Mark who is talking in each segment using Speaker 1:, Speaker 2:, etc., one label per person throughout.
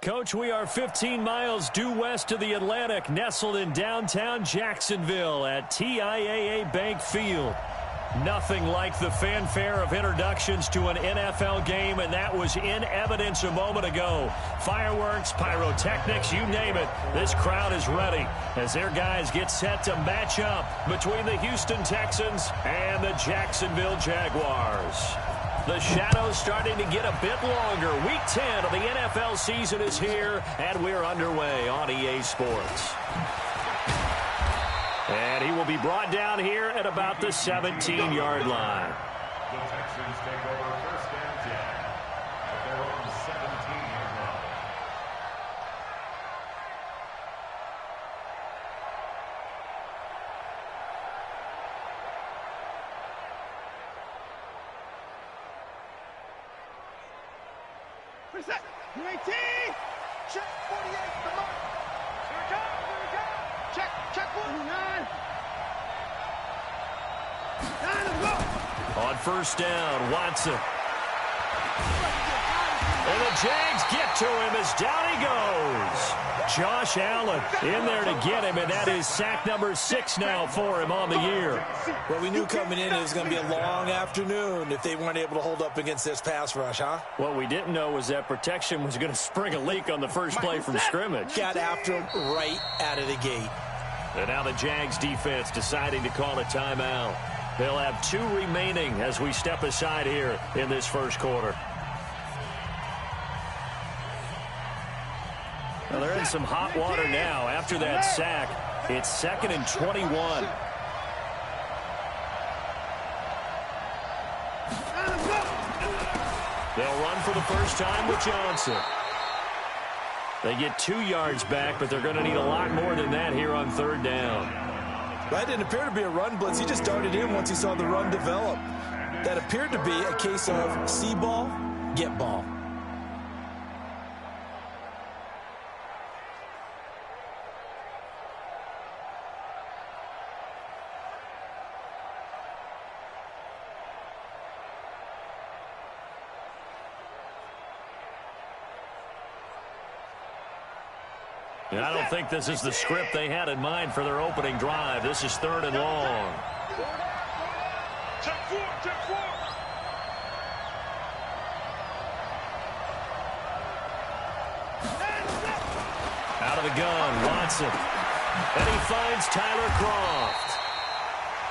Speaker 1: Coach, we are 15 miles due west of the Atlantic, nestled in downtown Jacksonville at TIAA Bank Field. Nothing like the fanfare of introductions to an NFL game, and that was in evidence a moment ago. Fireworks, pyrotechnics, you name it. This crowd is ready as their guys get set to match up between the Houston Texans and the Jacksonville Jaguars. The shadow's starting to get a bit longer. Week 10 of the NFL season is here, and we're underway on EA Sports. And he will be brought down here at about the 17-yard line.
Speaker 2: The Texans take over first and 10 at their own 17-yard line.
Speaker 3: Reset. 19. Check 48. Come on. Here we go. Here we go. Check 49. 9 go.
Speaker 1: On first down, Watson. And the Jags get to him as down he goes. Josh Allen in there to get him, and that is sack number 6 now for him on the year.
Speaker 4: Well, we knew coming in it was going to be a long afternoon if they weren't able to hold up against this pass rush, huh?
Speaker 1: What we didn't know was that protection was going to spring a leak on the first play from scrimmage.
Speaker 4: Got after him right out of the gate.
Speaker 1: And now the Jags defense deciding to call a timeout. They'll have 2 remaining as we step aside here in this first quarter. Well, they're in some hot water now. After that sack, it's 2nd and 21. They'll run for the first time with Johnson. They get 2 yards back, but they're going to need a lot more than that here on third down.
Speaker 4: That didn't appear to be a run blitz. He just darted in once he saw the run develop. That appeared to be a case of see ball, get ball.
Speaker 1: I don't think this is the script they had in mind for their opening drive. This is 3rd and long.
Speaker 3: Check 4.
Speaker 1: Out of the gun, Watson. And he finds Tyler Kroft.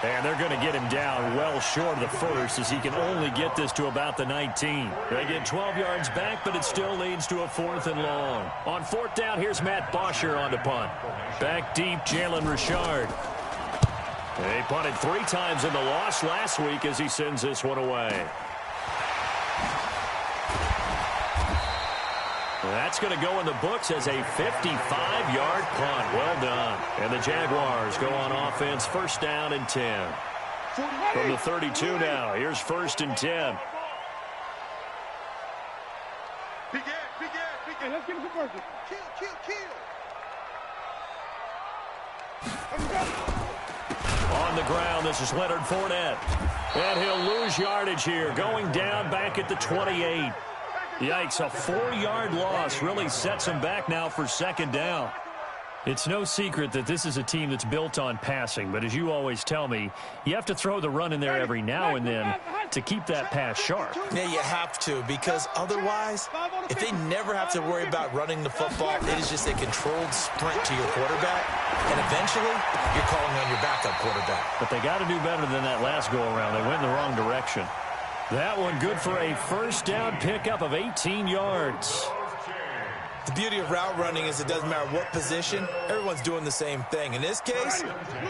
Speaker 1: And they're going to get him down well short of the first as he can only get this to about the 19. They get 12 yards back, but it still leads to a 4th and long. On 4th down, here's Matt Bosher on to punt. Back deep, Jalen Richard. They punted 3 times in the loss last week as he sends this one away. That's going to go in the books as a 55-yard punt. Well done. And the Jaguars go on offense, first down and 10. From the 32 now, here's 1st and 10.
Speaker 3: Big air. Let's get him converted. Kill.
Speaker 1: On the ground, this is Leonard Fournette. And he'll lose yardage here, going down back at the 28. Yikes, a 4-yard loss really sets him back now for 2nd down. It's no secret that this is a team that's built on passing, but as you always tell me, you have to throw the run in there every now and then to keep that pass sharp.
Speaker 4: Yeah, you have to, because otherwise, if they never have to worry about running the football, it is just a controlled sprint to your quarterback, and eventually, you're calling on your backup quarterback.
Speaker 1: But they got to do better than that last go-around. They went in the wrong direction. That one good for a first down pickup of 18 yards.
Speaker 4: The beauty of route running is it doesn't matter what position, everyone's doing the same thing. In this case,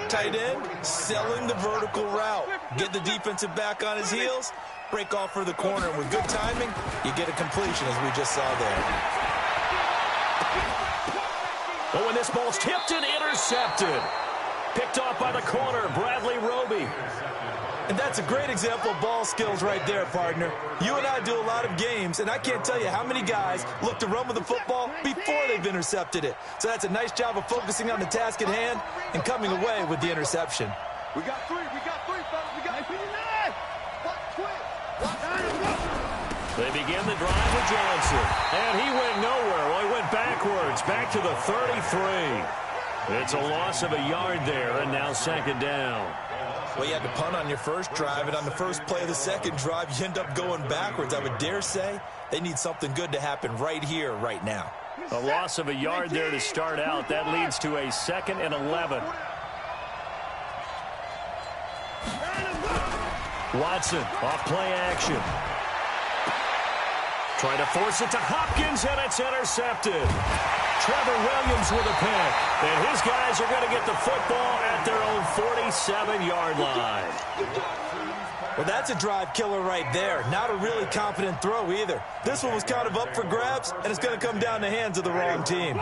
Speaker 4: tight end, selling the vertical route. Get the defensive back on his heels, break off for the corner. And with good timing, you get a completion as we just saw there.
Speaker 1: Oh, and this ball's tipped and intercepted. Picked off by the corner, Bradley Roby.
Speaker 4: And that's a great example of ball skills right there, partner. You and I do a lot of games, and I can't tell you how many guys look to run with the football before they've intercepted it. So that's a nice job of focusing on the task at hand and coming away with the interception.
Speaker 3: We got 3, fellas. We got 59. Watch.
Speaker 1: They begin the drive with Johnson. And he went nowhere. Well, he went backwards, back to the 33. It's a loss of a yard there, and now second down.
Speaker 4: Well, you had to punt on your first drive, and on the first play of the second drive, you end up going backwards. I would dare say they need something good to happen right here, right now.
Speaker 1: A loss of a yard there to start out. That leads to a 2nd and 11. Watson, off play action. Trying to force it to Hopkins, and it's intercepted. Trevor Williams with a pick. And his guys are going to get the football at their own 47-yard line.
Speaker 4: Well, that's a drive killer right there. Not a really confident throw either. This one was kind of up for grabs, and it's going to come down the hands of the wrong team.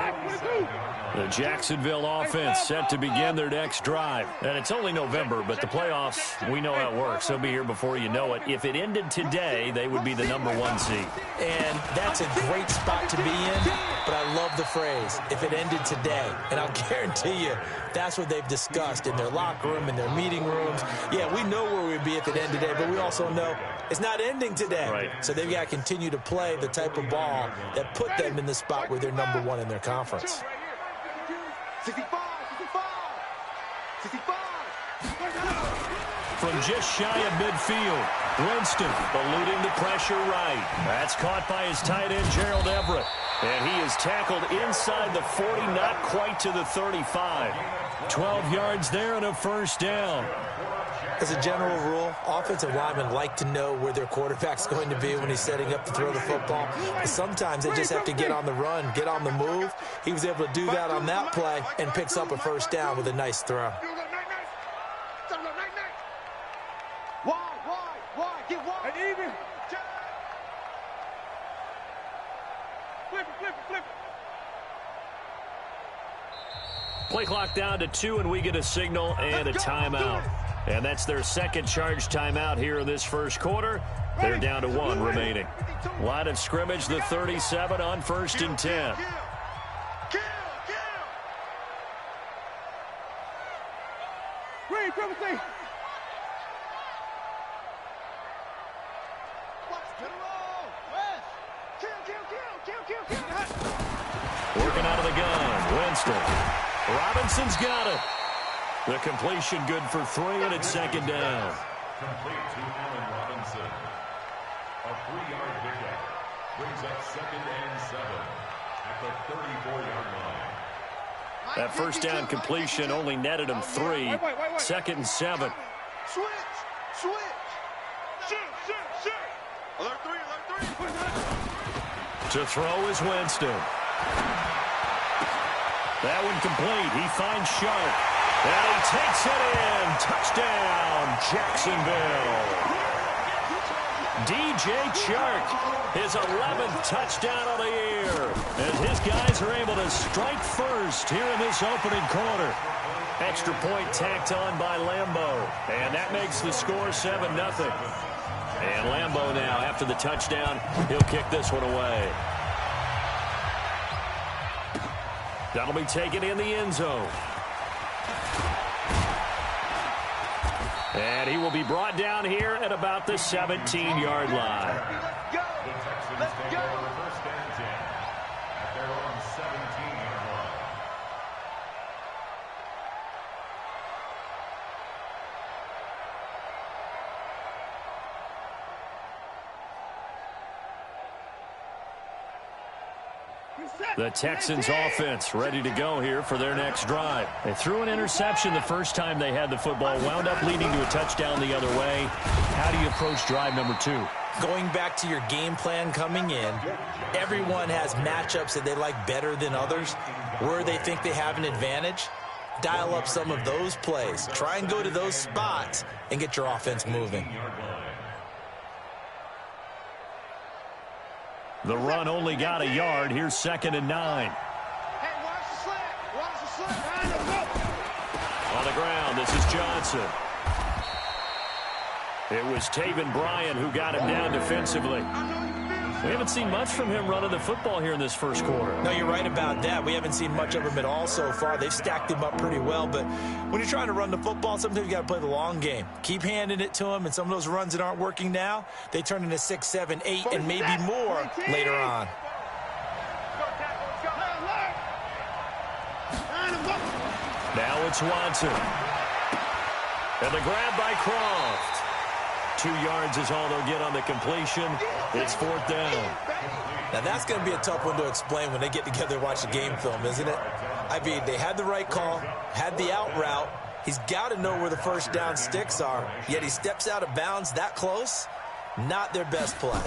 Speaker 1: The Jacksonville offense set to begin their next drive. And it's only November, but the playoffs, we know how it works. They'll be here before you know it. If it ended today, they would be the #1 seed.
Speaker 4: And that's a great spot to be in, but I love the phrase, if it ended today. And I'll guarantee you, that's what they've discussed in their locker room, in their meeting rooms. Yeah, we know where we'd be if it ended today, but we also know it's not ending today.
Speaker 1: Right.
Speaker 4: So they've got to continue to play the type of ball that put them in the spot where they're #1 in their conference.
Speaker 3: 65, 65.
Speaker 1: From just shy of midfield, Winston eluding the pressure right. That's caught by his tight end, Gerald Everett. And he is tackled inside the 40, not quite to the 35. 12 yards there and a first down.
Speaker 4: As a general rule, offensive linemen like to know where their quarterback's going to be when he's setting up to throw the football. But sometimes they just have to get on the run, get on the move. He was able to do that on that play and picks up a first down with a nice throw.
Speaker 3: Why? Get wide. And even. Flip it.
Speaker 1: Play clock down to 2, and we get a signal and a timeout. And that's their second charge timeout here in this first quarter. They're down to 1 remaining. Line of scrimmage, the 37 on 1st and 10.
Speaker 3: Green, triple C.
Speaker 1: Working out of the gun, Winston. Robinson's got it. The completion good for 3, and it's second down.
Speaker 2: Complete to Allen Robinson. A 3-yard pickup brings up 2nd and 7 at the 34-yard line.
Speaker 1: That first down completion only netted him 3. 2nd and 7.
Speaker 3: Switch. Shoot. Alert 3.
Speaker 1: To throw is Winston. That one complete. He finds Sharp. And he takes it in. Touchdown, Jacksonville. DJ Chark, his 11th touchdown of the year. As his guys are able to strike first here in this opening quarter. Extra point tacked on by Lambeau. And that makes the score 7-0. And Lambeau now, after the touchdown, he'll kick this one away. That'll be taken in the end zone. And he will be brought down here at about the 17-yard line.
Speaker 2: The Texans take over 1st and 10 at their own 17-yard line.
Speaker 1: The Texans offense ready to go here for their next drive. They threw an interception the first time they had the football, wound up leading to a touchdown the other way. How do you approach drive number 2?
Speaker 4: Going back to your game plan coming in, everyone has matchups that they like better than others, where they think they have an advantage. Dial up some of those plays. Try and go to those spots and get your offense moving.
Speaker 1: The run only got a yard. Here's 2nd and 9.
Speaker 3: Hey, watch the slant.
Speaker 1: On the ground, this is Johnson. It was Taven Bryan who got him down defensively. We haven't seen much from him running the football here in this first quarter.
Speaker 4: No, you're right about that. We haven't seen much of him at all so far. They've stacked him up pretty well, but when you're trying to run the football, sometimes you got to play the long game. Keep handing it to him, and some of those runs that aren't working now, they turn into 6, 7, 8, and maybe more later on.
Speaker 1: Now it's Watson. And the grab by Croft. 2 yards is all they'll get on the completion. It's 4th down.
Speaker 4: Now, that's going to be a tough one to explain when they get together and watch the game film, isn't it? I mean, they had the right call, had the out route. He's got to know where the first down sticks are, yet he steps out of bounds that close. Not their best play.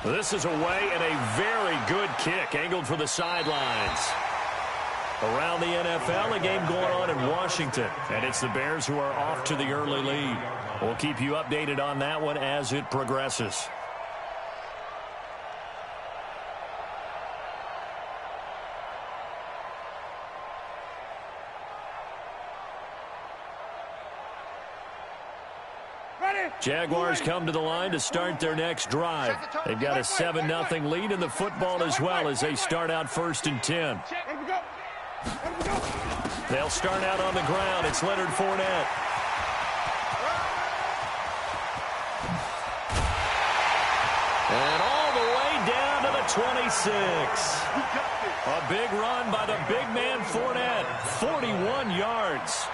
Speaker 1: This is away and a very good kick, angled for the sidelines. Around the NFL, a game going on in Washington, and it's the Bears who are off to the early lead. We'll keep you updated on that one as it progresses. Jaguars come to the line to start their next drive. They've got a 7-0 lead in the football as well as they start out 1st and 10. They'll start out on the ground. It's Leonard Fournette. And all the way down to the 26. A big run by the big man Fournette. 41 yards.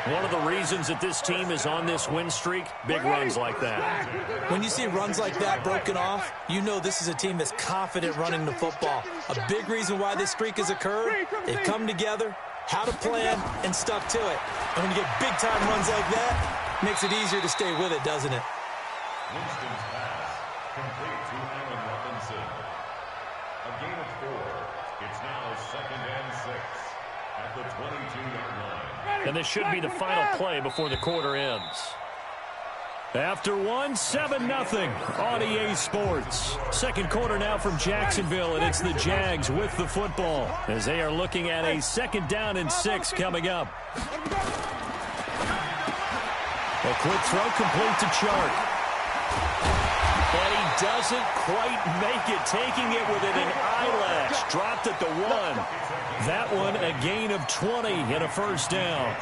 Speaker 1: One of the reasons that this team is on this win streak, big runs like that.
Speaker 4: When you see runs like that broken off, you know this is a team that's confident running the football. A big reason why this streak has occurred, they've come together, had a plan, and stuck to it. And when you get big-time runs like that, it makes it easier to stay with it, doesn't it?
Speaker 2: Winston's pass, complete to Allen Robinson. A gain of 4. It's now 2nd and 6 at the 22-yard line.
Speaker 1: And this should be the final play before the quarter ends. After 7-0 on EA Sports. Second quarter now from Jacksonville, and it's the Jags with the football as they are looking at a 2nd down and 6 coming up. A quick throw complete to Chark. And he doesn't quite make it, taking it within an eyelash. Dropped at the 1. That one a gain of 20 and a 1st down.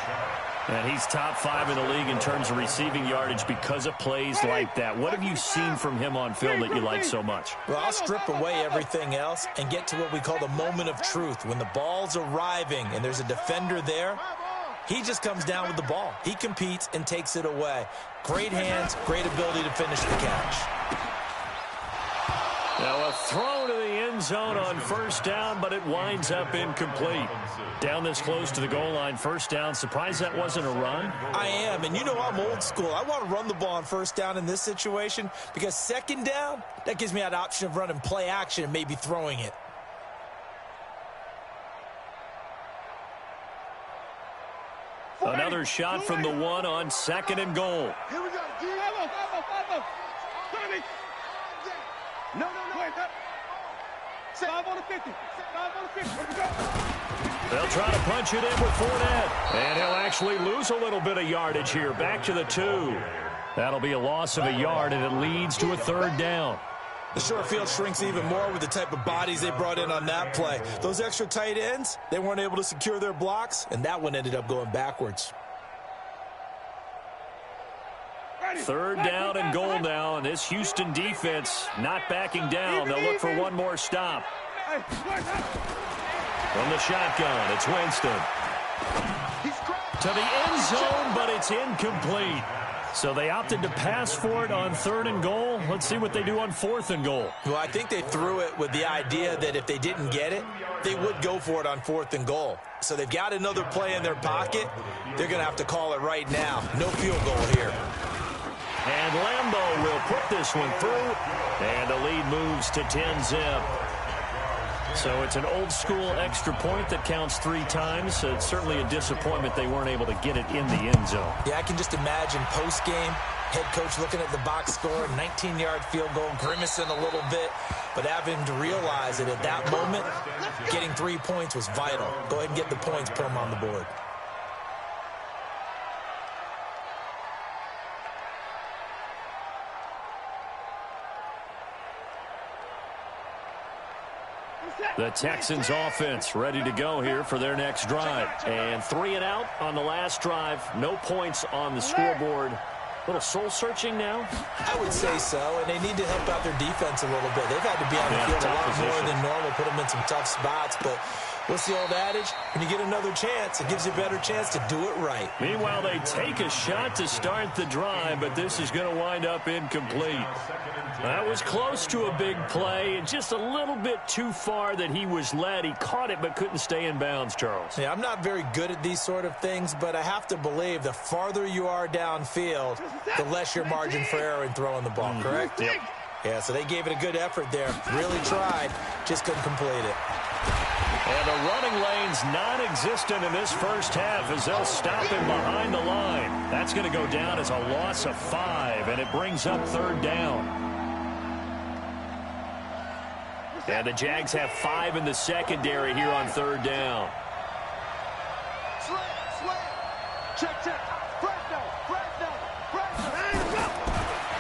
Speaker 1: And he's top 5 in the league in terms of receiving yardage because of plays like that. What have you seen from him on film that you like so much?
Speaker 4: Well, I'll strip away everything else and get to what we call the moment of truth. When the ball's arriving and there's a defender there, he just comes down with the ball. He competes and takes it away. Great hands, great ability to finish the catch.
Speaker 1: Now a throw to the end zone on 1st down, but it winds up incomplete. Down this close to the goal line, 1st down. Surprised that wasn't a run?
Speaker 4: I am, and you know I'm old school. I want to run the ball on 1st down in this situation because 2nd down, that gives me that option of running play action and maybe throwing it.
Speaker 1: Another shot from the 1 on 2nd and goal.
Speaker 3: Here we go. No. Wait. 5 on the 50. 5 on the 50. Here we go.
Speaker 1: They'll try to punch it in with Fournette. And he'll actually lose a little bit of yardage here. Back to the 2. That'll be a loss of a yard, and it leads to a 3rd down.
Speaker 4: The short field shrinks even more with the type of bodies they brought in on that play. Those extra tight ends, they weren't able to secure their blocks, and that one ended up going backwards.
Speaker 1: 3rd down and goal now, and this Houston defense not backing down. They'll look for one more stop. From the shotgun, it's Winston. To the end zone, but it's incomplete. So they opted to pass for it on 3rd and goal. Let's see what they do on 4th and goal.
Speaker 4: Well, I think they threw it with the idea that if they didn't get it, they would go for it on 4th and goal. So they've got another play in their pocket. They're going to have to call it right now. No field goal here.
Speaker 1: And Lambeau will put this one through. And the lead moves to 10-zip. So it's an old-school extra point that counts 3 times. So it's certainly a disappointment they weren't able to get it in the end zone.
Speaker 4: Yeah, I can just imagine post-game, head coach looking at the box score, 19-yard field goal, grimacing a little bit, but having to realize that at that moment, getting 3 points was vital. Go ahead and get the points, put them on the board.
Speaker 1: The Texans offense ready to go here for their next drive. And 3 and out on the last drive. No points on the scoreboard. A little soul-searching now?
Speaker 4: I would say so, and they need to help out their defense a little bit. They've had to be on the field a lot more than normal, put them in some tough spots. But What's the old adage? When you get another chance, it gives you a better chance to do it right.
Speaker 1: Meanwhile, they take a shot to start the drive, but this is going to wind up incomplete. That was close to a big play, and just a little bit too far that he was led. He caught it but couldn't stay in bounds, Charles.
Speaker 4: Yeah, I'm not very good at these sort of things, but I have to believe the farther you are downfield, the less your margin for error in throwing the ball, correct?
Speaker 1: Yep.
Speaker 4: Yeah, so they gave it a good effort there. Really tried, just couldn't complete it.
Speaker 1: And the running lane's non-existent in this first half as they'll stop him behind the line. That's going to go down as a loss of 5, and it brings up third down. And the Jags have 5 in the secondary here on third down.
Speaker 3: Check.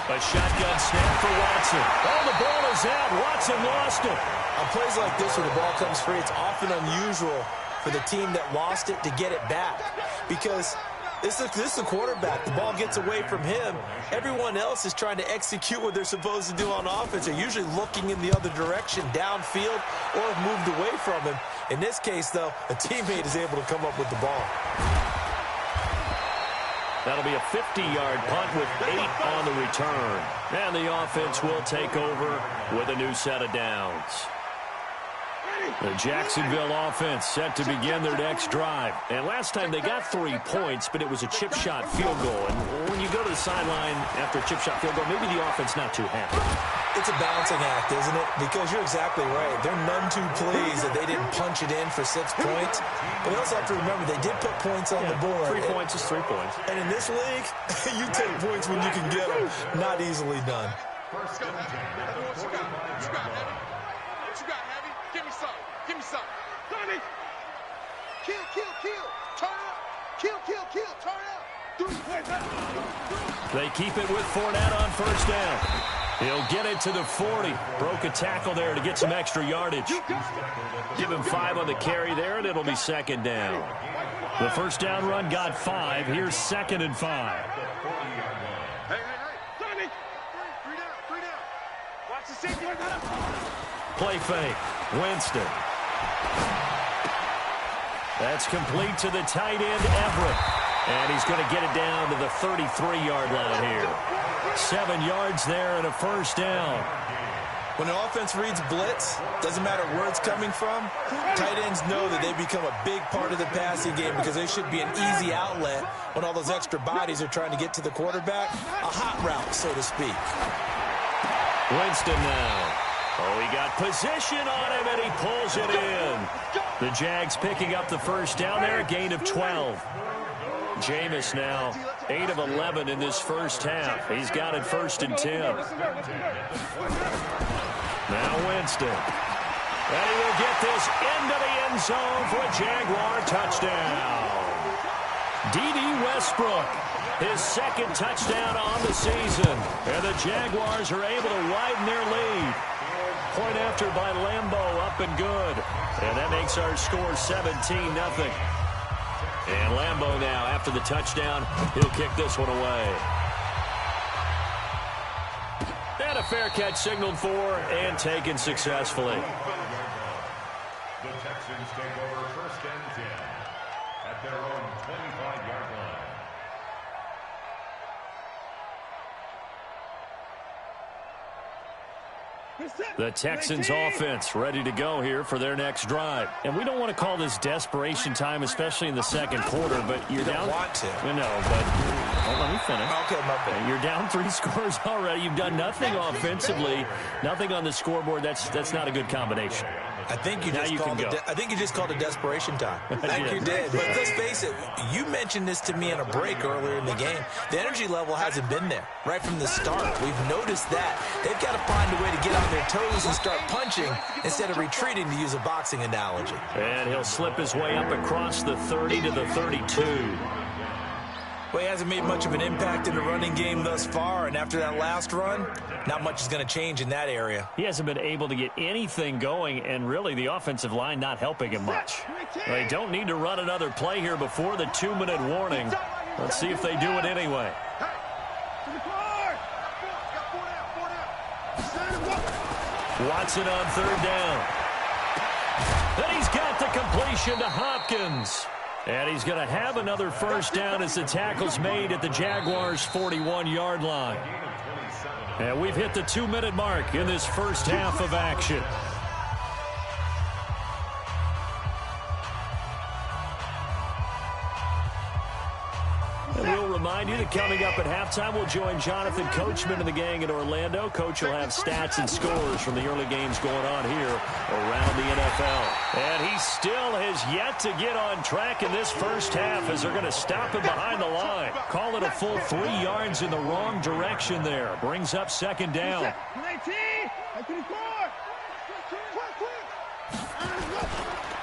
Speaker 1: A shotgun snap for Watson. Oh, the ball is out. Watson lost it.
Speaker 4: On plays like this where the ball comes free, it's often unusual for the team that lost it to get it back. Because this is the quarterback. The ball gets away from him. Everyone else is trying to execute what they're supposed to do on offense. They're usually looking in the other direction, downfield, or have moved away from him. In this case, though, a teammate is able to come up with the ball.
Speaker 1: That'll be a 50-yard punt with 8 on the return. And the offense will take over with a new set of downs. The Jacksonville offense set to begin their next drive. And last time they got 3 points, but it was a chip shot field goal. And when you go to the sideline after a chip shot field goal, maybe the offense not too happy.
Speaker 4: It's a balancing act, isn't it? Because you're exactly right. They're none too pleased that they didn't punch it in for 6 points. But we also have to remember they did put points on the board.
Speaker 1: 3 points is 3 points.
Speaker 4: And in this league, you take points when you can get them. Not easily done.
Speaker 3: What you got, Heavy? Give me some. Donnie! Kill. Turn up. Kill. Turn up.
Speaker 1: They keep it with Fournette on first down. He'll get it to the 40. Broke a tackle there to get some extra yardage. Give him 5 on the carry there, and it'll be second down. The first down run got 5. Here's 2nd and 5.
Speaker 3: Hey. Donnie! 3 down. Watch the safety.
Speaker 1: Play fake. Winston. That's complete to the tight end, Everett. And he's going to get it down to the 33-yard line here. 7 yards there and a first down.
Speaker 4: When an offense reads blitz, doesn't matter where it's coming from, tight ends know that they become a big part of the passing game because they should be an easy outlet when all those extra bodies are trying to get to the quarterback. A hot route, so to speak.
Speaker 1: Winston now. Oh, he got position on him, and he pulls it in. The Jags picking up the first down there, a gain of 12. Jameis now 8 of 11 in this first half. He's got it 1st and 10. Now Winston. And he will get this into the end zone for a Jaguar touchdown. D.D. Westbrook, his 2nd touchdown on the season. And the Jaguars are able to widen their lead. Point after by Lambeau, up and good. And that makes our score 17-0. And Lambeau now, after the touchdown, he'll kick this one away. And a fair catch signaled for and taken successfully.
Speaker 2: The Texans take over 1st and 10 at their own 25-yard line.
Speaker 1: The Texans offense ready to go here for their next drive. And we don't want to call this desperation time, especially in the second quarter, but you're down.
Speaker 4: You don't want to.
Speaker 1: No, but well, let me finish.
Speaker 4: Okay, my bad.
Speaker 1: You're down 3 scores already. You've done nothing offensively, nothing on the scoreboard. That's not a good combination.
Speaker 4: I think you just called it desperation time. I think you did.
Speaker 1: Yeah.
Speaker 4: But let's face it, you mentioned this to me in a break earlier in the game. The energy level hasn't been there right from the start. We've noticed that. They've got to find a way to get on their toes and start punching instead of retreating, to use a boxing analogy.
Speaker 1: And he'll slip his way up across the 30 to the 32.
Speaker 4: Well, he hasn't made much of an impact in the running game thus far, and after that last run, not much is going to change in that area.
Speaker 1: He hasn't been able to get anything going, and really the offensive line not helping him much. They don't need to run another play here before the 2-minute warning. Let's see if they do it anyway. Watson on 3rd down. Then he's got the completion to Hopkins. And he's going to have another first down as the tackle's made at the Jaguars' 41-yard line. And we've hit the 2-minute mark in this first half of action. And we'll remind you that coming up at halftime, we'll join Jonathan Coachman and the gang in Orlando. Coach will have stats and scores from the early games going on here around the NFL. And he still has yet to get on track in this first half as they're going to stop him behind the line. Call it a full 3 yards in the wrong direction there. Brings up second down.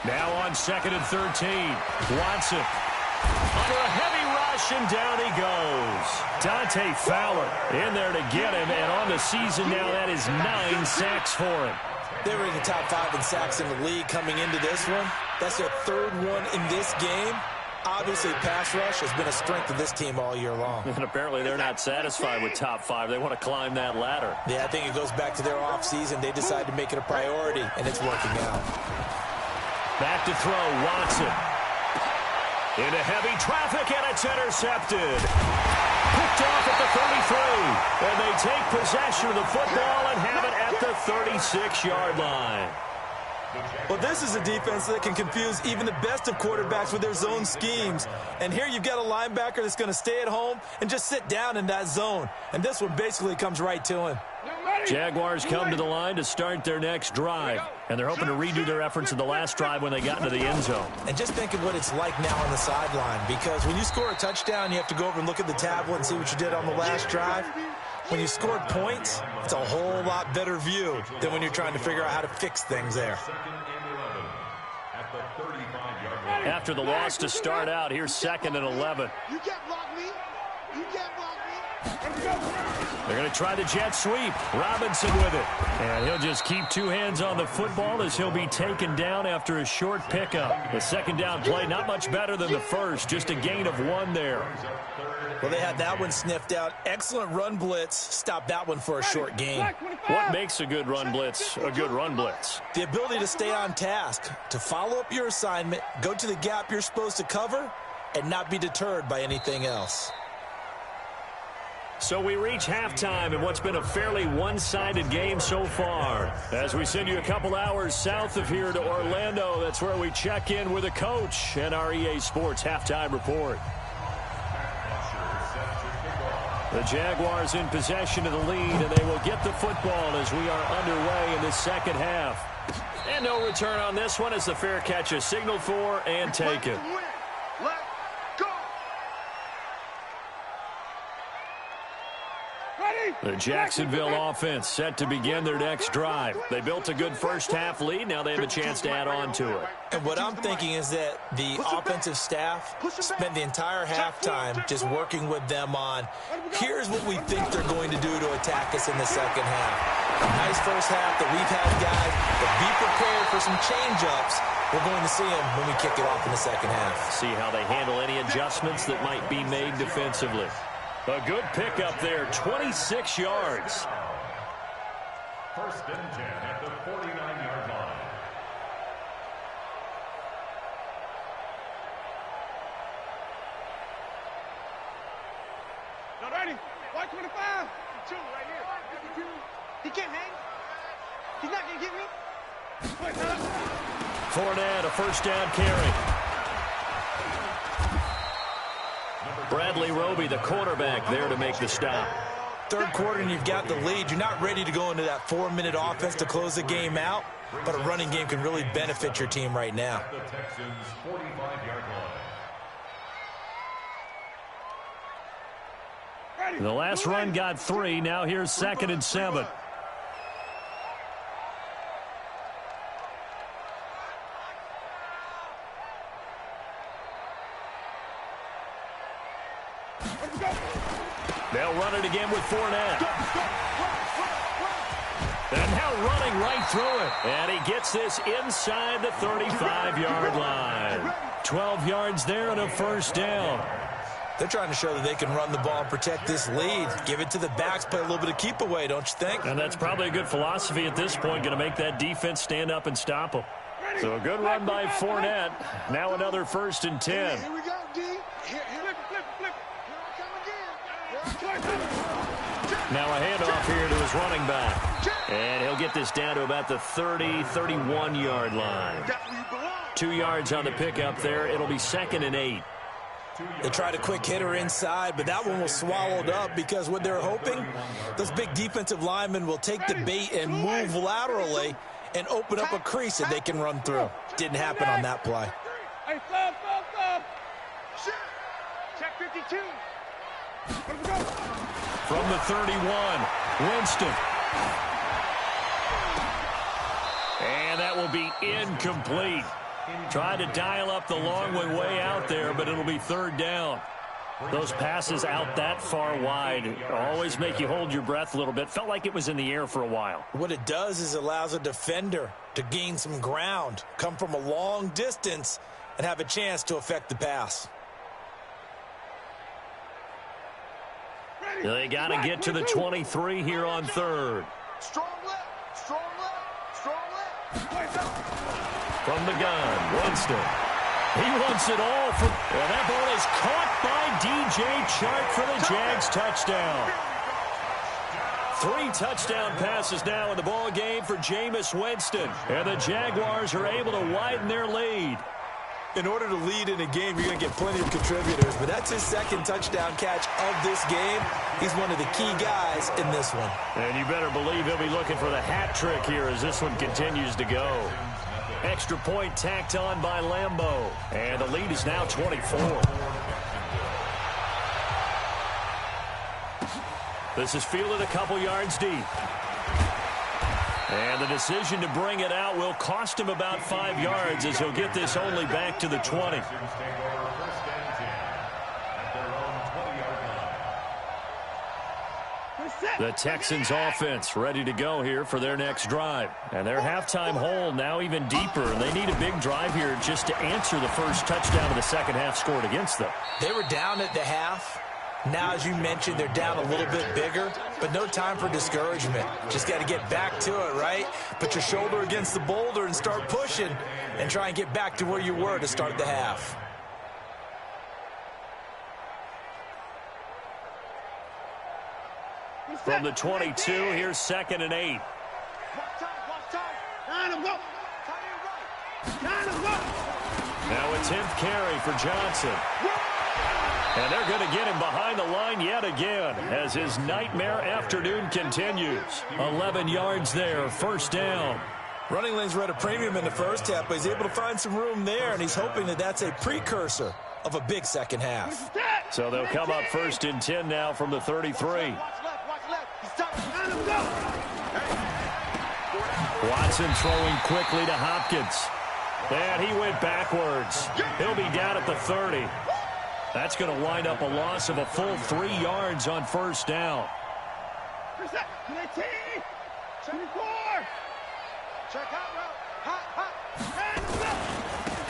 Speaker 1: Now on 2nd and 13. Watson under a heavy rush, and down he goes. Dante Fowler in there to get him, and on the season now, that is 9 sacks for him.
Speaker 4: They were in the top 5 in sacks in the league coming into this one. That's their 3rd one in this game. Obviously, pass rush has been a strength of this team all year long.
Speaker 1: And apparently they're not satisfied with top 5. They want to climb that ladder.
Speaker 4: Yeah, I think it goes back to their offseason. They decided to make it a priority, and it's working out.
Speaker 1: Back to throw, Watson. Into heavy traffic, and it's intercepted. Picked off at the 33. And they take possession of the football and have it at the 36-yard line.
Speaker 4: Well, this is a defense that can confuse even the best of quarterbacks with their zone schemes. And here you've got a linebacker that's going to stay at home and just sit down in that zone. And this one basically comes right to him.
Speaker 1: Jaguars come to the line to start their next drive. And they're hoping to redo their efforts in the last drive when they got into the end zone.
Speaker 4: And just think of what it's like now on the sideline. Because when you score a touchdown, you have to go over and look at the tablet and see what you did on the last drive. When you scored points, it's a whole lot better view than when you're trying to figure out how to fix things there.
Speaker 1: After the loss to start out, here's 2nd and 11.
Speaker 3: You can't block me. You can't block me.
Speaker 1: They're going to try the jet sweep. Robinson with it. And he'll just keep 2 hands on the football as he'll be taken down after a short pickup. The second down play, not much better than the first. Just a gain of 1 there.
Speaker 4: Well, they had that one sniffed out. Excellent run blitz. Stop that one for a short gain.
Speaker 1: What makes a good run blitz a good run blitz?
Speaker 4: The ability to stay on task, to follow up your assignment, go to the gap you're supposed to cover, and not be deterred by anything else.
Speaker 1: So we reach halftime in what's been a fairly one-sided game so far. As we send you a couple hours south of here to Orlando, that's where we check in with a coach and our EA Sports halftime report. The Jaguars in possession of the lead, and they will get the football as we are underway in the second half. And no return on this one as the fair catch is signaled for and taken.
Speaker 3: Let's go.
Speaker 1: The Jacksonville offense set to begin their next drive. They built a good first half lead. Now they have a chance to add on to it.
Speaker 4: And what I'm thinking is that the offensive staff spent the entire halftime just working with them on, here's what we think they're going to do to attack us in the second half. A nice first half that we've had guys, but be prepared for some change-ups. We're going to see them when we kick it off in the second half.
Speaker 1: See how they handle any adjustments that might be made defensively. A good pickup there, 26 yards.
Speaker 2: 1st and 10 at the 49-yard line.
Speaker 3: Not ready. 125. 2 right here. He can't hang. He's not going to get me.
Speaker 1: Fournette, a first down carry. Bradley Roby, the quarterback, there to make the stop.
Speaker 4: Third quarter and you've got the lead. You're not ready to go into that 4-minute offense to close the game out, but a running game can really benefit your team right now.
Speaker 2: The Texans' 45-yard line.
Speaker 1: The last run got 3. Now here's 2nd and 7. They'll run it again with Fournette. And now running right through it. And he gets this inside the 35-yard line. 12 yards there and a first down.
Speaker 4: They're trying to show that they can run the ball and protect this lead. Give it to the backs, play a little bit of keep away, don't you think?
Speaker 1: And that's probably a good philosophy at this point, going to make that defense stand up and stop them. So a good run by Fournette. Now another 1st and 10.
Speaker 3: Here we go, D. Here, flip. Here I come again.
Speaker 1: Now a handoff here to his running back. And he'll get this down to about the 30, 31-yard line. 2 yards on the pickup there. It'll be 2nd and 8.
Speaker 4: They tried a quick hitter inside, but that one was swallowed up because what they're hoping, those big defensive linemen will take the bait and move laterally and open up a crease that they can run through. Didn't happen on that play.
Speaker 3: Hey, stop. Check 52.
Speaker 1: From the 31, Winston. And that will be incomplete. Tried to dial up the long one way out there, but it'll be 3rd down. Those passes out that far wide always make you hold your breath a little bit. Felt like it was in the air for a while.
Speaker 4: What it does is allows a defender to gain some ground, come from a long distance, and have a chance to affect the pass.
Speaker 1: They got to get to the 23 here on 3rd.
Speaker 3: Strong left.
Speaker 1: From the gun, Winston. He wants it all. And that ball is caught by DJ Chark for the Jags touchdown. 3 touchdown passes now in the ball game for Jameis Winston. And the Jaguars are able to widen their lead.
Speaker 4: In order to lead in a game, you're going to get plenty of contributors, but that's his 2nd touchdown catch of this game. He's one of the key guys in this one.
Speaker 1: And you better believe he'll be looking for the hat trick here as this one continues to go. Extra point tacked on by Lambeau. And the lead is now 24. This is fielded a couple yards deep. And the decision to bring it out will cost him about 5 yards as he'll get this only back to the 20. The Texans offense ready to go here for their next drive. And their halftime hole now even deeper. And they need a big drive here just to answer the first touchdown of the second half scored against them.
Speaker 4: They were down at the half. Now, as you mentioned, they're down a little bit bigger, but no time for discouragement. Just got to get back to it, right? Put your shoulder against the boulder and start pushing and try and get back to where you were to start the half.
Speaker 1: From the 22, here's 2nd and 8. Now a 10th carry for Johnson. And they're going to get him behind the line yet again as his nightmare afternoon continues. 11 yards there, 1st down.
Speaker 4: Running lanes were at a premium in the first half, but he's able to find some room there, and he's hoping that that's a precursor of a big second half.
Speaker 1: So they'll come up 1st and 10 now from the 33. Watson throwing quickly to Hopkins. And he went backwards. He'll be down at the 30. That's going to wind up a loss of a full 3 yards on 1st down.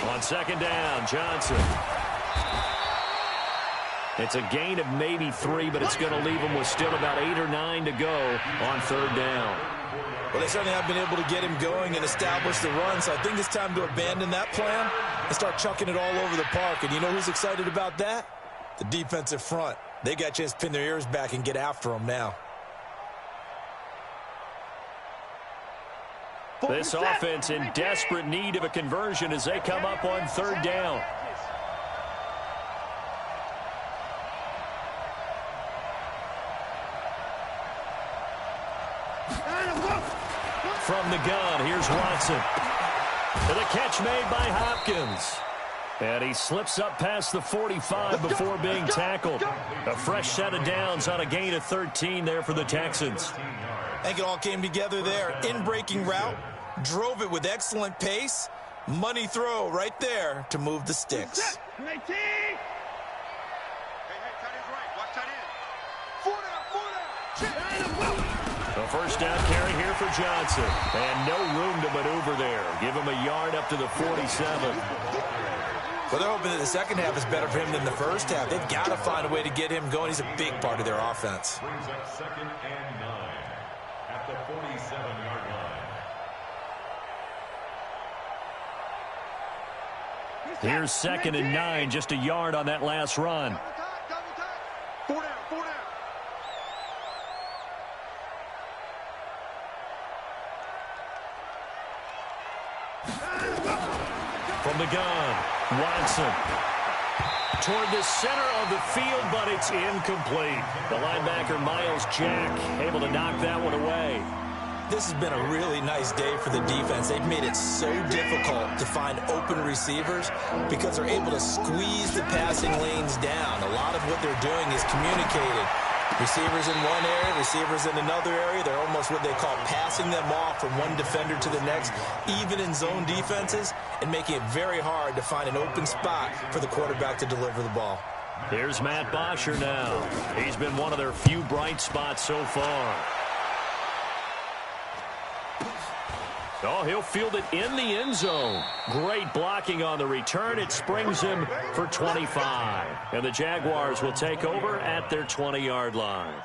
Speaker 1: On 2nd down, Johnson. It's a gain of maybe 3, but it's going to leave them with still about 8 or 9 to go on 3rd down.
Speaker 4: Well, they certainly have been able to get him going and establish the run, so I think it's time to abandon that plan and start chucking it all over the park. And you know who's excited about that? The defensive front. They got a chance to pin their ears back and get after him now.
Speaker 1: This offense in desperate need of a conversion as they come up on 3rd down. From the gun, here's Watson. To the catch made by Hopkins. And he slips up past the 45 before being tackled. A fresh set of downs on a gain of 13 there for the Texans.
Speaker 4: I think it all came together there. In-breaking route, drove it with excellent pace. Money throw right there to move the sticks.
Speaker 1: A 1st down carry here for Johnson. And no room to maneuver there. Give him a yard up to the 47.
Speaker 4: Well, they're hoping that the second half is better for him than the first half. They've got to find a way to get him going. He's a big part of their offense.
Speaker 2: Brings up 2nd and 9 at the 47-yard line.
Speaker 1: Here's 2nd and 9, just a yard on that last run.
Speaker 3: Four down.
Speaker 1: From the gun, Watson. Toward the center of the field, but it's incomplete. The linebacker, Miles Jack, able to knock that one away.
Speaker 4: This has been a really nice day for the defense. They've made it so difficult to find open receivers because they're able to squeeze the passing lanes down. A lot of what they're doing is communicated. Receivers in one area, receivers in another area. They're almost what they call passing them off from one defender to the next, even in zone defenses, and making it very hard to find an open spot for the quarterback to deliver the ball.
Speaker 1: Here's Matt Bosher now. He's been one of their few bright spots so far. Oh, he'll field it in the end zone. Great blocking on the return. It springs him for 25. And the Jaguars will take over at their 20-yard line.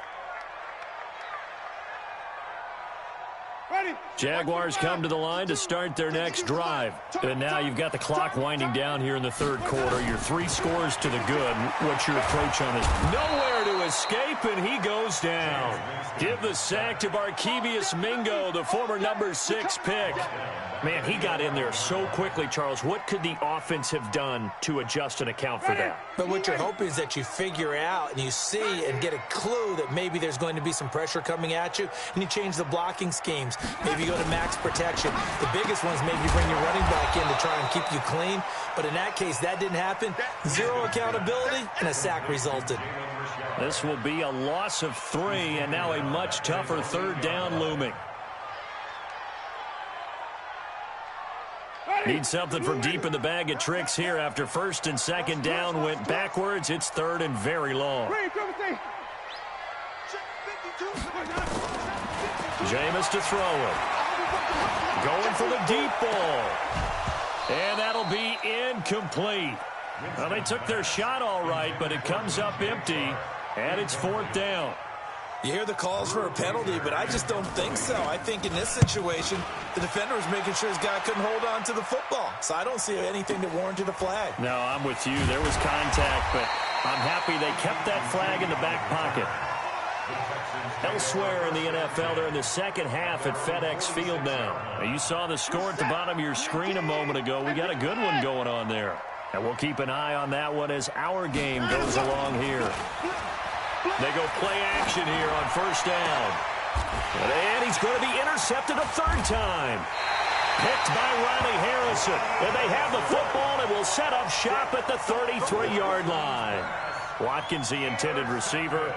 Speaker 1: Jaguars come to the line to start their next drive. And now you've got the clock winding down here in the third quarter. You're 3 scores to the good. What's your approach on this? Nowhere to escape, and he goes down. Give the sack to Barkevious Mingo, the former number 6 pick. Man, he got in there so quickly, Charles. What could the offense have done to adjust and account for that?
Speaker 4: But what you're hoping is that you figure out and you see and get a clue that maybe there's going to be some pressure coming at you, and you change the blocking schemes. Maybe you go to max protection. The biggest one is maybe you bring your running back in to try and keep you clean. But in that case, that didn't happen. 0 accountability, and a sack resulted.
Speaker 1: This will be a loss of 3, and now a much tougher third down looming. Need something from deep in the bag of tricks here after 1st and 2nd down went backwards. It's 3rd and very long. Jameis to throw it. Going for the deep ball. And that'll be incomplete. Well, they took their shot all right, but it comes up empty, and it's 4th down.
Speaker 4: You hear the calls for a penalty, but I just don't think so. I think in this situation, the defender was making sure his guy couldn't hold on to the football. So I don't see anything that warranted a flag.
Speaker 1: No, I'm with you. There was contact, but I'm happy they kept that flag in the back pocket. Elsewhere in the NFL, they're in the second half at FedEx Field now. You saw the score at the bottom of your screen a moment ago. We got a good one going on there. And we'll keep an eye on that one as our game goes along here. They go play action here on 1st down. And he's going to be intercepted a 3rd time. Picked by Riley Harrison. And they have the football and will set up shop at the 33-yard line. Watkins, the intended receiver.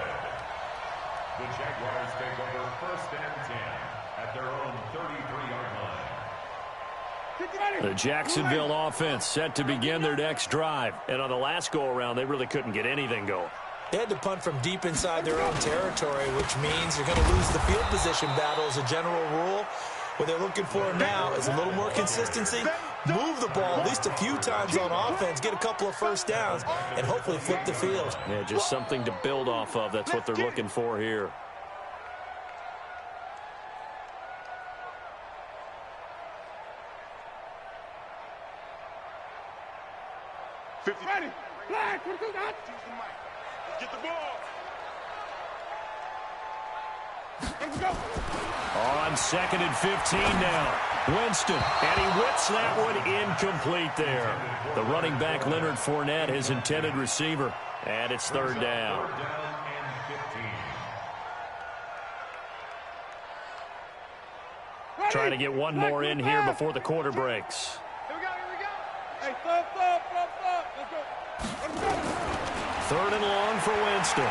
Speaker 2: The Jaguars take over 1st and 10 at their own 33-yard line.
Speaker 1: The Jacksonville offense set to begin their next drive. And on the last go-around, they really couldn't get anything going.
Speaker 4: They had to punt from deep inside their own territory, which means you're going to lose the field position battle as a general rule. What they're looking for now is a little more consistency. Move the ball at least a few times on offense, get a couple of 1st downs, and hopefully flip the field.
Speaker 1: Yeah, just something to build off of. That's what they're looking for here.
Speaker 3: Ready. Flag. Get the ball. Let's go.
Speaker 1: On 2nd and 15 now. Winston, and he whips that one incomplete there. The running back, Leonard Fournette, his intended receiver. And it's 3rd down. Trying to get one more in here before the quarter breaks.
Speaker 3: Here we go. Hey, stop. Let's go.
Speaker 1: 3rd and long for Winston.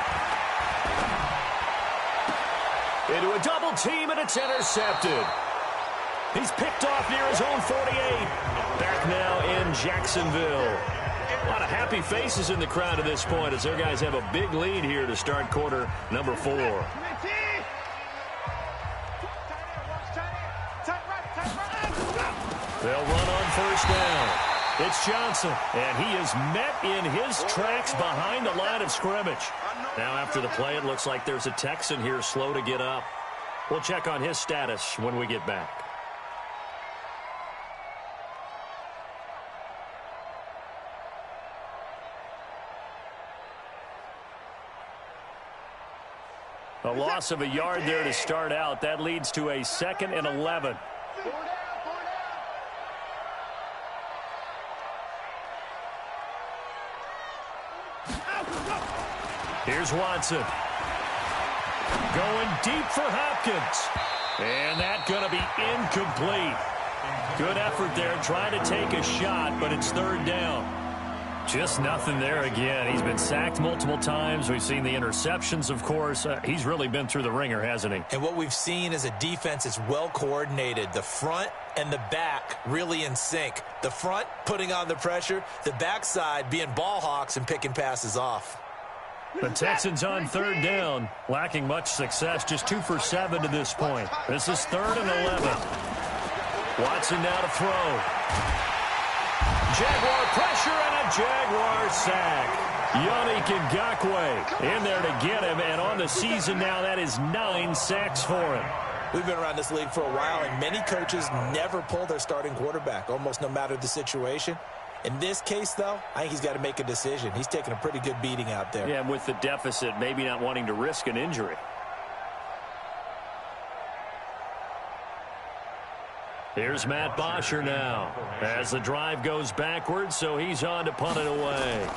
Speaker 1: Into a double team, and it's intercepted. He's picked off near his own 48. Back now in Jacksonville. A lot of happy faces in the crowd at this point as their guys have a big lead here to start quarter number 4.
Speaker 3: They'll
Speaker 1: run on 1st down. It's Johnson, and he is met in his tracks behind the line of scrimmage. Now after the play, it looks like there's a Texan here slow to get up. We'll check on his status when we get back. A loss of a yard there to start out. That leads to a 2nd and 11. Here's Watson. Going deep for Hopkins. And that's going to be incomplete. Good effort there trying to take a shot, but it's 3rd down. Just nothing there again. He's been sacked multiple times. We've seen the interceptions, of course. He's really been through the ringer, hasn't he?
Speaker 4: And what we've seen is a defense that's well coordinated. The front and the back really in sync. The front putting on the pressure, the backside being ball hawks and picking passes off.
Speaker 1: The Texans on 3rd down, lacking much success, just 2 for 7 to this point. This is 3rd and 11. Watson now to throw. Jaguar pressure and a Jaguar sack. Yannick Ngakoue in there to get him, and on the season now, that is 9 sacks for him.
Speaker 4: We've been around this league for a while, and many coaches never pull their starting quarterback, almost no matter the situation. In this case, though, I think he's got to make a decision. He's taking a pretty good beating out there.
Speaker 1: Yeah, with the deficit, maybe not wanting to risk an injury. Here's Matt Bosher now as the drive goes backwards, so he's on to punt it away.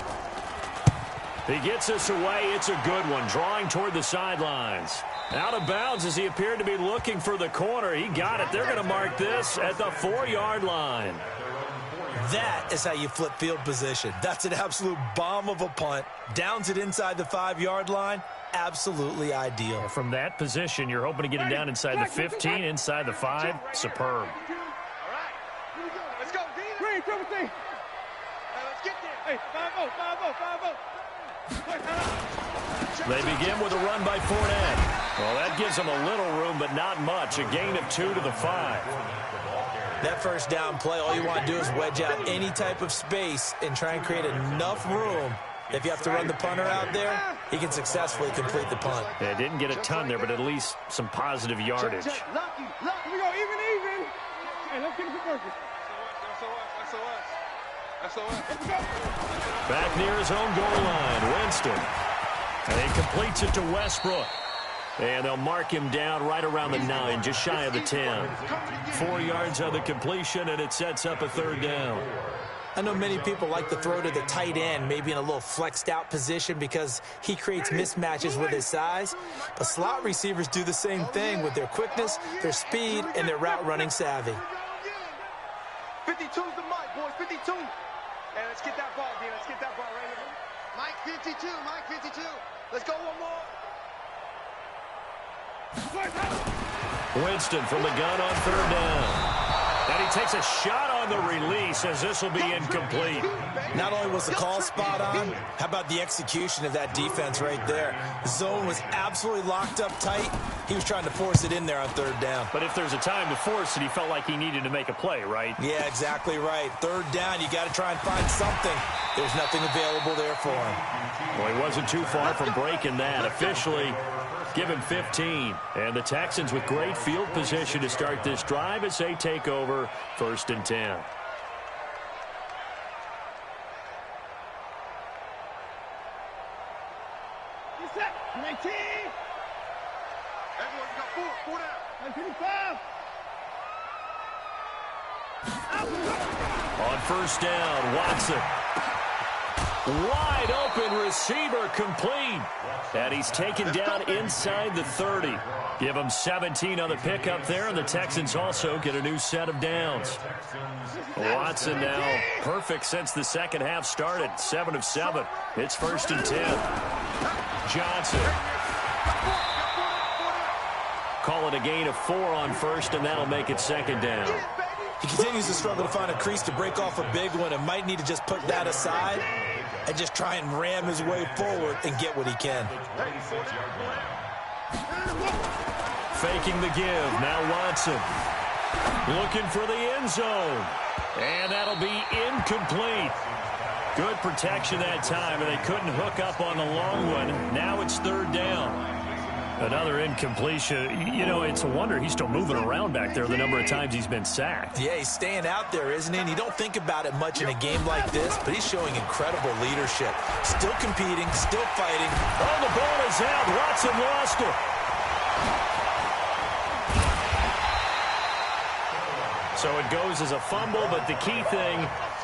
Speaker 1: He gets us away. It's a good one, drawing toward the sidelines. Out of bounds as he appeared to be looking for the corner. He got it. They're going to mark this at the 4-yard line.
Speaker 4: That is how you flip field position. That's an absolute bomb of a punt. Downs it inside the 5-yard line. Absolutely ideal.
Speaker 1: From that position, you're hoping to get him down inside the 15, inside the 5. Superb.
Speaker 3: All right. Let's go. Green, triple T. Let's get there. Hey, 5-0, 5-0, 5-0.
Speaker 1: They begin with a run by Fournette. Well, that gives them a little room, but not much. A gain of 2 to the 5.
Speaker 4: That first down play, all you want to do is wedge out any type of space and try and create enough room. If you have to run the punter out there, he can successfully complete the punt.
Speaker 1: Yeah, didn't get a ton there, but at least some positive yardage.
Speaker 3: Check. Lucky. Here we go. Even. Hey, let's get it to work. SOS.
Speaker 1: Back near his own goal line, Winston. And he completes it to Westbrook. And they'll mark him down right around the 9, just shy of the 10. 4 yards on the completion, and it sets up a 3rd down.
Speaker 4: I know many people like to throw to the tight end, maybe in a little flexed out position because he creates mismatches with his size. But slot receivers do the same thing with their quickness, their speed, and their route running savvy.
Speaker 3: 52's the mic, boys. 52. Hey, let's get that ball, D. Let's get that ball right here. Mike 52. Mike 52. Let's go one more.
Speaker 1: Winston from the gun on 3rd down. And he takes a shot on the release as this will be incomplete.
Speaker 4: Not only was the call spot on, how about the execution of that defense right there? The zone was absolutely locked up tight. He was trying to force it in there on 3rd down.
Speaker 1: But if there's a time to force it, he felt like he needed to make a play, right?
Speaker 4: Yeah, exactly right. 3rd down, you got to try and find something. There's nothing available there for him.
Speaker 1: Well, he wasn't too far from breaking that. Officially, give him 15. And the Texans with great field position to start this drive as they take over 1st and 10.
Speaker 3: Set. 19. Everyone got 4 down. 25.
Speaker 1: On 1st down, Watson. Wide open receiver complete. And he's taken down inside the 30. Give him 17 on the pickup there, and the Texans also get a new set of downs. Watson now perfect since the second half started. 7 of 7. It's 1st and 10. Johnson. Call it a gain of 4 on 1st, and that'll make it 2nd down.
Speaker 4: He continues to struggle to find a crease to break off a big one and might need to just put that aside and just try and ram his way forward and get what he can.
Speaker 1: Faking the give. Now Watson. Looking for the end zone. And that'll be incomplete. Good protection that time, and they couldn't hook up on the long one. Now it's 3rd down. Another incompletion. You know, it's a wonder he's still moving around back there the number of times he's been sacked.
Speaker 4: Yeah, he's staying out there, isn't he? And you don't think about it much in a game like this, but he's showing incredible leadership. Still competing, still fighting.
Speaker 1: Oh, the ball is out. Watson lost it. So it goes as a fumble, but the key thing,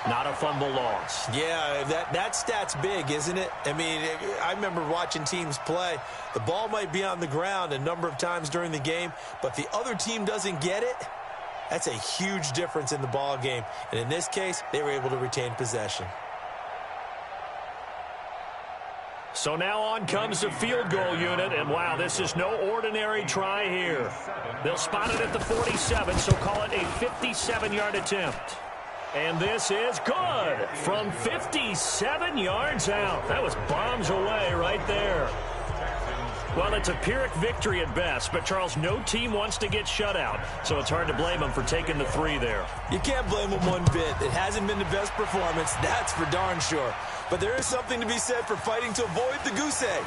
Speaker 1: not a fumble loss.
Speaker 4: Yeah, that stat's big, isn't it? I mean, I remember watching teams play. The ball might be on the ground a number of times during the game, but if the other team doesn't get it, that's a huge difference in the ball game. And in this case, they were able to retain possession.
Speaker 1: So now on comes the field goal unit, and wow, this is no ordinary try here. They'll spot it at the 47, so call it a 57-yard attempt. And this is good from 57 yards out. That was bombs away right there. Well, it's a Pyrrhic victory at best, but, Charles, no team wants to get shut out, so it's hard to blame them for taking the 3 there.
Speaker 4: You can't blame them one bit. It hasn't been the best performance, that's for darn sure. But there is something to be said for fighting to avoid the goose egg,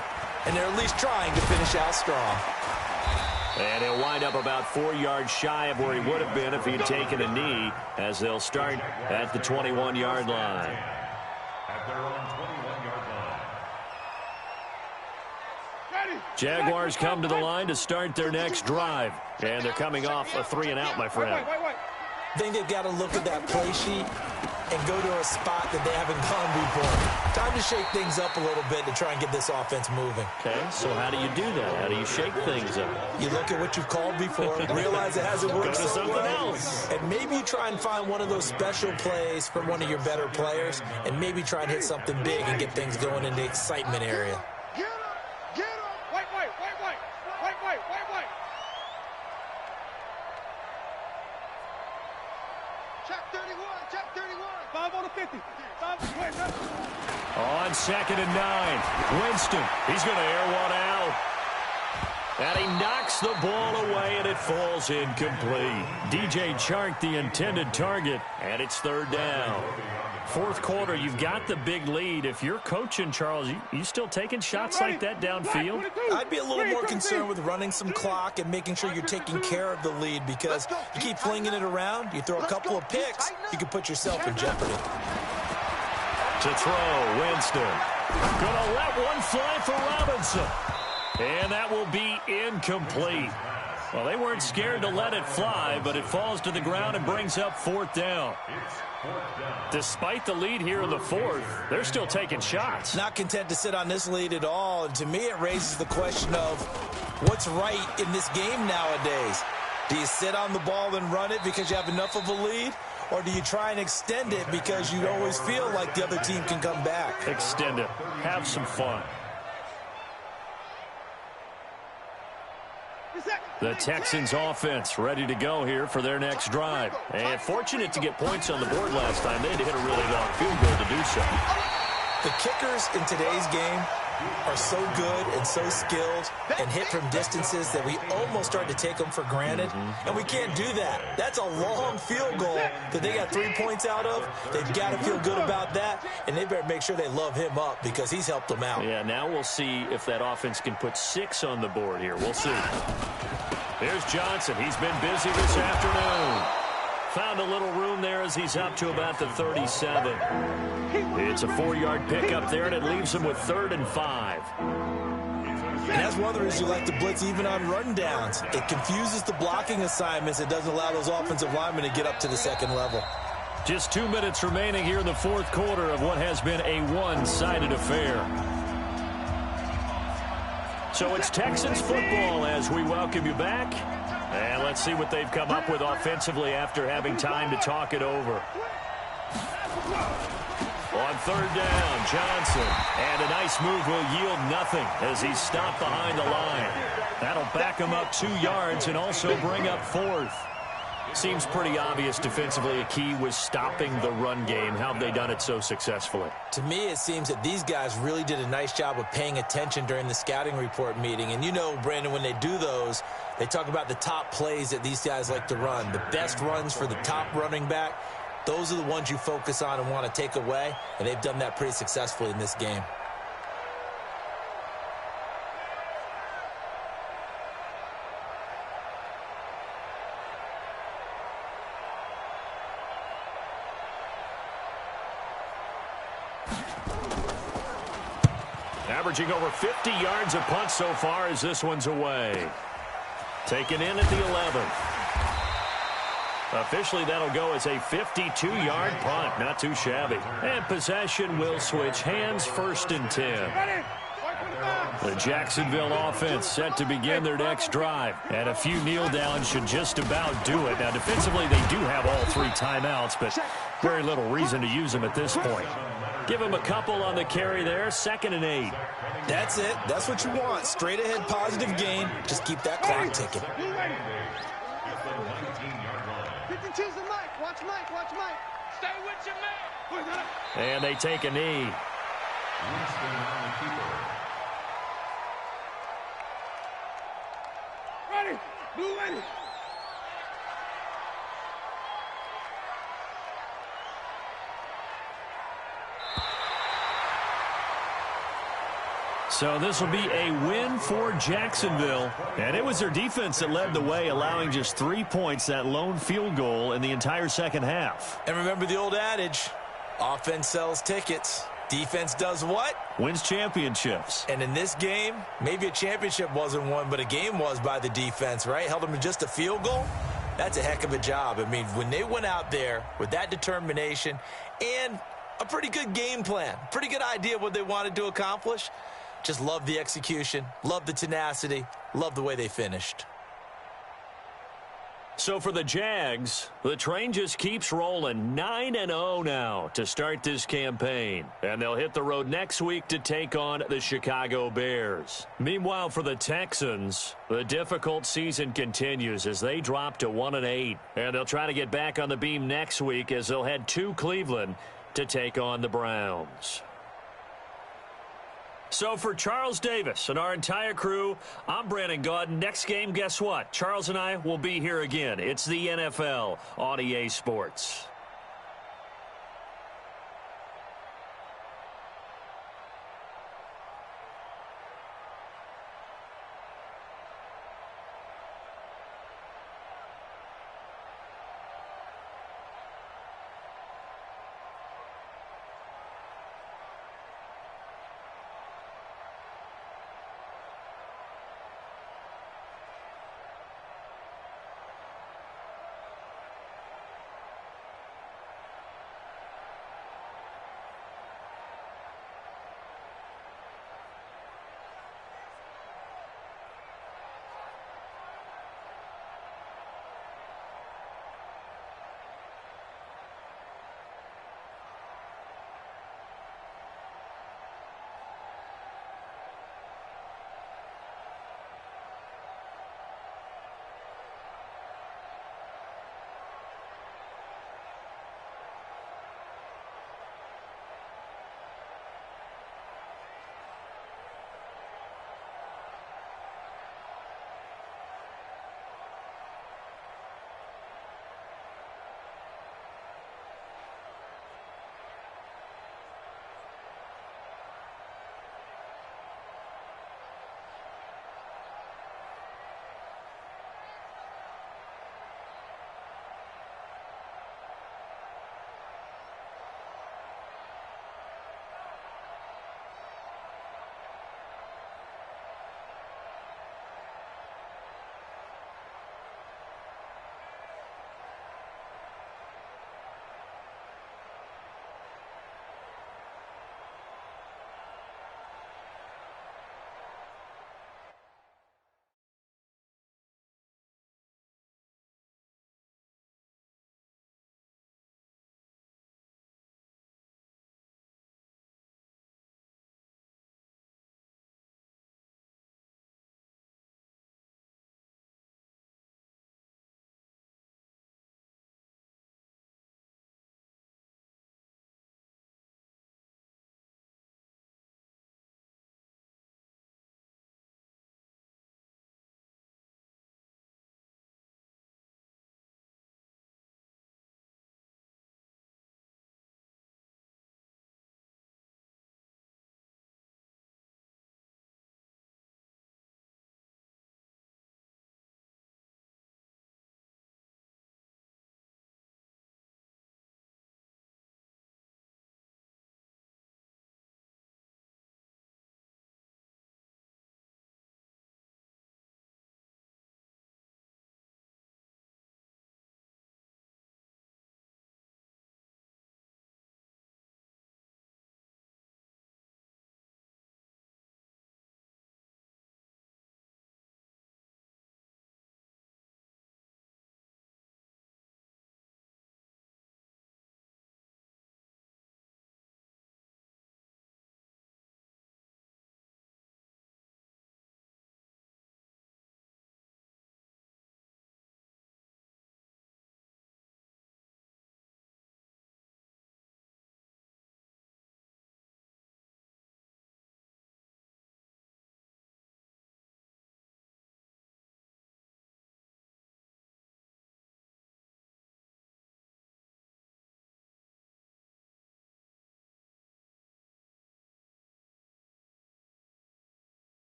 Speaker 4: and they're at least trying to finish out strong.
Speaker 1: And he'll wind up about 4 yards shy of where he would have been if he'd taken a knee, as they'll start at the 21-yard line.
Speaker 2: At their own 21-yard line.
Speaker 1: Jaguars come to the line to start their next drive. And they're coming off a 3-and-out, my friend.
Speaker 4: I think they've got to look at that play sheet and go to a spot that they haven't gone before. Time to shake things up a little bit to try and get this offense moving.
Speaker 1: Okay, so how do you do that? How do you shake things up?
Speaker 4: You look at what you've called before, realize it hasn't worked
Speaker 1: Go to
Speaker 4: so
Speaker 1: something
Speaker 4: well,
Speaker 1: else.
Speaker 4: and maybe you try and find one of those special plays from one of your better players, and maybe try and hit something big and get things going in the excitement area.
Speaker 3: Get up! Get up! White. Check 31. 5 on the 50. 5,
Speaker 1: On 2nd and 9. Winston, he's going to air one out. And he knocks the ball away, and it falls incomplete. DJ Chark, the intended target, and it's 3rd down. 4th quarter, you've got the big lead. If you're coaching, Charles, you still taking shots like that downfield?
Speaker 4: I'd be a little more concerned with running some clock and making sure you're taking care of the lead, because you keep flinging it around, you throw a couple of picks, you can put yourself in jeopardy.
Speaker 1: To throw, Winston. Gonna let one fly for Robinson. And that will be incomplete. Well, they weren't scared to let it fly, but it falls to the ground and brings up 4th down. Despite the lead here in the 4th, they're still taking shots.
Speaker 4: Not content to sit on this lead at all, and to me it raises the question of what's right in this game nowadays. Do you sit on the ball and run it because you have enough of a lead? Or do you try and extend it because you always feel like the other team can come back?
Speaker 1: Extend it. Have some fun. The Texans offense ready to go here for their next drive. And fortunate to get points on the board last time. They had to hit a really long field goal to do so.
Speaker 4: The kickers in today's game are so good and so skilled and hit from distances that we almost start to take them for granted. And we can't do that. That's a long field goal that they got 3 points out of. They've got to feel good about that, and they better make sure they love him up because he's helped them out.
Speaker 1: Yeah, now we'll see if that offense can put 6 on the board here. We'll see. There's Johnson. He's been busy this afternoon. Found a little room there as he's up to about the 37. It's a 4-yard pickup there, and it leaves him with 3rd and 5.
Speaker 4: And that's one of the reasons you like to blitz even on rundowns. It confuses the blocking assignments. It doesn't allow those offensive linemen to get up to the second level.
Speaker 1: Just 2 minutes remaining here in the 4th quarter of what has been a one-sided affair. So it's Texans football as we welcome you back. And let's see what they've come up with offensively after having time to talk it over. On 3rd down, Johnson. And a nice move will yield nothing as he's stopped behind the line. That'll back him up 2 yards and also bring up 4th. Seems pretty obvious defensively a key was stopping the run game. How have they done it so successfully?
Speaker 4: To me, it seems that these guys really did a nice job of paying attention during the scouting report meeting. And you know, Brandon, when they do those, they talk about the top plays that these guys like to run. The best runs for the top running back, those are the ones you focus on and want to take away. And they've done that pretty successfully in this game.
Speaker 1: Averaging over 50 yards a punt so far as this one's away. Taken in at the 11th. Officially, that'll go as a 52-yard punt. Not too shabby. And possession will switch hands, 1st and 10. The Jacksonville offense set to begin their next drive. And a few kneel downs should just about do it. Now, defensively, they do have all 3 timeouts, but very little reason to use them at this point. Give them a couple on the carry there, 2nd and 8.
Speaker 4: That's it. That's what you want. Straight ahead, positive gain. Just keep that clock ticking.
Speaker 3: 52's the Mike. Watch Mike. Watch Mike. Stay with your man.
Speaker 1: And they take a knee.
Speaker 3: Ready. Blue ready.
Speaker 1: So this will be a win for Jacksonville. And it was their defense that led the way, allowing just 3 points, that lone field goal in the entire second half.
Speaker 4: And remember the old adage, offense sells tickets. Defense does what?
Speaker 1: Wins championships.
Speaker 4: And in this game, maybe a championship wasn't won, but a game was by the defense, right? Held them to just a field goal. That's a heck of a job. I mean, when they went out there with that determination and a pretty good game plan, pretty good idea of what they wanted to accomplish, just love the execution, love the tenacity, love the way they finished.
Speaker 1: So for the Jags, the train just keeps rolling, 9-0 now to start this campaign. And they'll hit the road next week to take on the Chicago Bears. Meanwhile, for the Texans, the difficult season continues as they drop to 1-8. And they'll try to get back on the beam next week as they'll head to Cleveland to take on the Browns. So for Charles Davis and our entire crew, I'm Brandon Gaudin. Next game, guess what? Charles and I will be here again. It's the NFL on EA Sports.